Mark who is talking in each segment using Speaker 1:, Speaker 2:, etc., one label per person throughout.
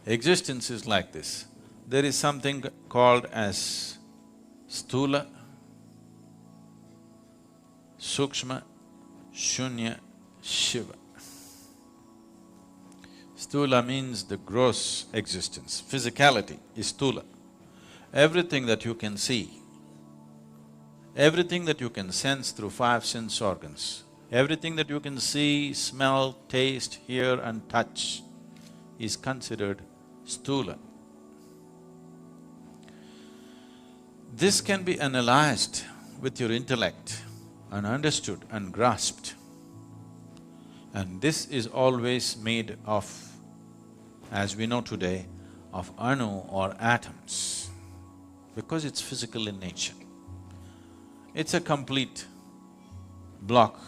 Speaker 1: Existence is like this. There is something called as Sthula, Sukshma, Shoonya, Shiva. Sthula means the gross existence, physicality is Sthula. Everything that you can see, everything that you can sense through five sense organs, everything that you can see, smell, taste, hear and touch is considered Sthula. This can be analyzed with your intellect and understood and grasped. And this is always made of, as we know today, of anu or atoms, because it's physical in nature. It's a complete block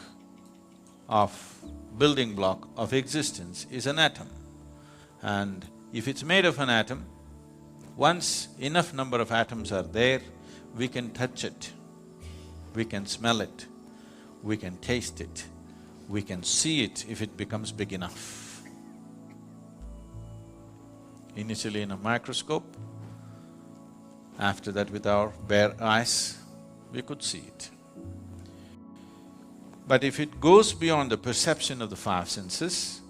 Speaker 1: of… building block of existence is an atom. And if it's made of an atom, once enough number of atoms are there, we can touch it, we can smell it, we can taste it, we can see it if it becomes big enough. Initially in a microscope, after that with our bare eyes, we could see it. But if it goes beyond the perception of the five senses,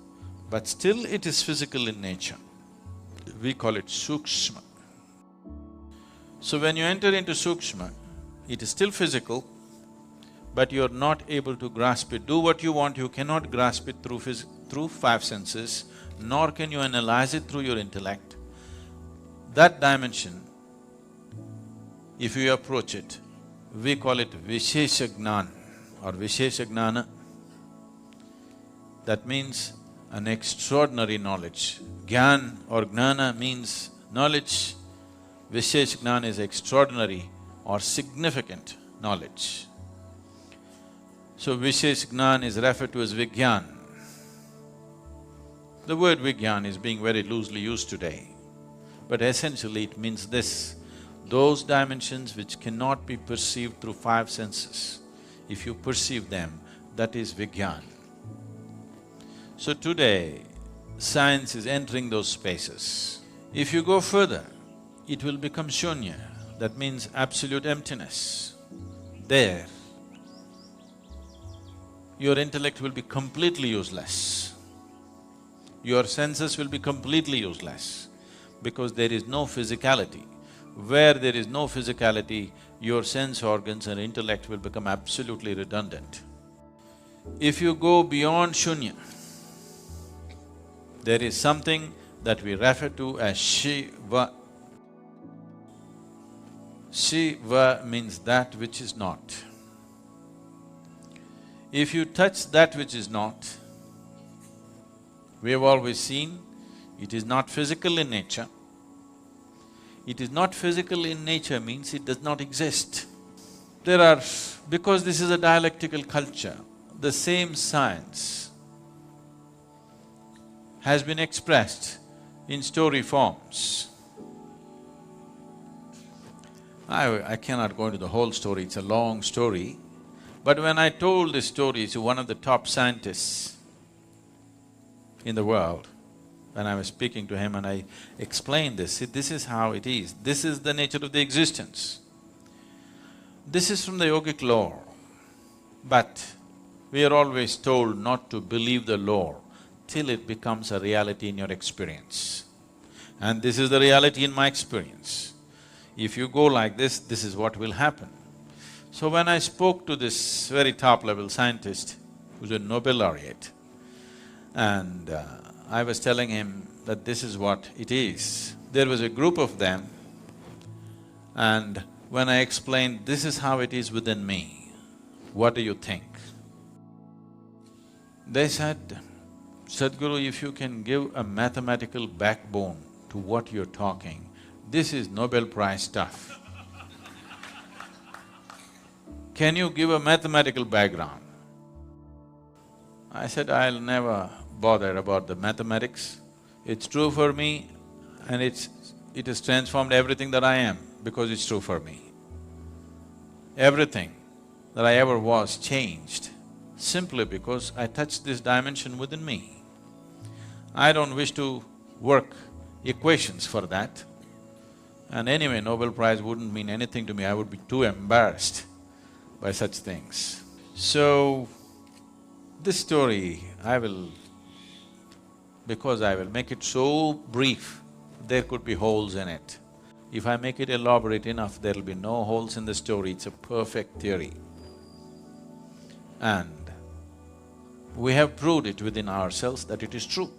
Speaker 1: but still it is physical in nature, we call it Sukshma. So when you enter into Sukshma, it is still physical, but you're not able to grasp it. Do what you want, you cannot grasp it through five senses, nor can you analyze it through your intellect. That dimension, if you approach it, we call it Visheshagnan or Visheshagnana. That means an extraordinary knowledge. Gyan or Gnana means knowledge, Visheshagnan is extraordinary or significant knowledge. So Visheshagnan is referred to as Vigyan. The word Vigyan is being very loosely used today, but essentially it means this: those dimensions which cannot be perceived through five senses, if you perceive them, that is Vigyan. So today, science is entering those spaces. If you go further, it will become Shoonya, that means absolute emptiness. There, your intellect will be completely useless. Your senses will be completely useless because there is no physicality. Where there is no physicality, your sense organs and intellect will become absolutely redundant. If you go beyond Shoonya, there is something that we refer to as Shiva. Shiva means that which is not. If you touch that which is not, we have always seen, it is not physical in nature. It is not physical in nature means it does not exist. There are… because this is a dialectical culture, the same science has been expressed in story forms. I cannot go into the whole story, it's a long story. But when I told this story to one of the top scientists in the world, when I was speaking to him and I explained this, see, this is how it is, this is the nature of the existence. This is from the yogic lore, but we are always told not to believe the lore till it becomes a reality in your experience. And this is the reality in my experience. If you go like this, this is what will happen. So when I spoke to this very top-level scientist, who's a Nobel laureate, and I was telling him that this is what it is, there was a group of them, and when I explained, this is how it is within me, what do you think? They said, Sadhguru, if you can give a mathematical backbone to what you're talking, this is Nobel Prize stuff. Can you give a mathematical background? I said, I'll never bother about the mathematics. It's true for me and it has transformed everything that I am because it's true for me. Everything that I ever was changed simply because I touched this dimension within me. I don't wish to work equations for that. And anyway, Nobel Prize wouldn't mean anything to me, I would be too embarrassed by such things. So, this story, because I will make it so brief, there could be holes in it. If I make it elaborate enough, there'll be no holes in the story, it's a perfect theory. And we have proved it within ourselves that it is true.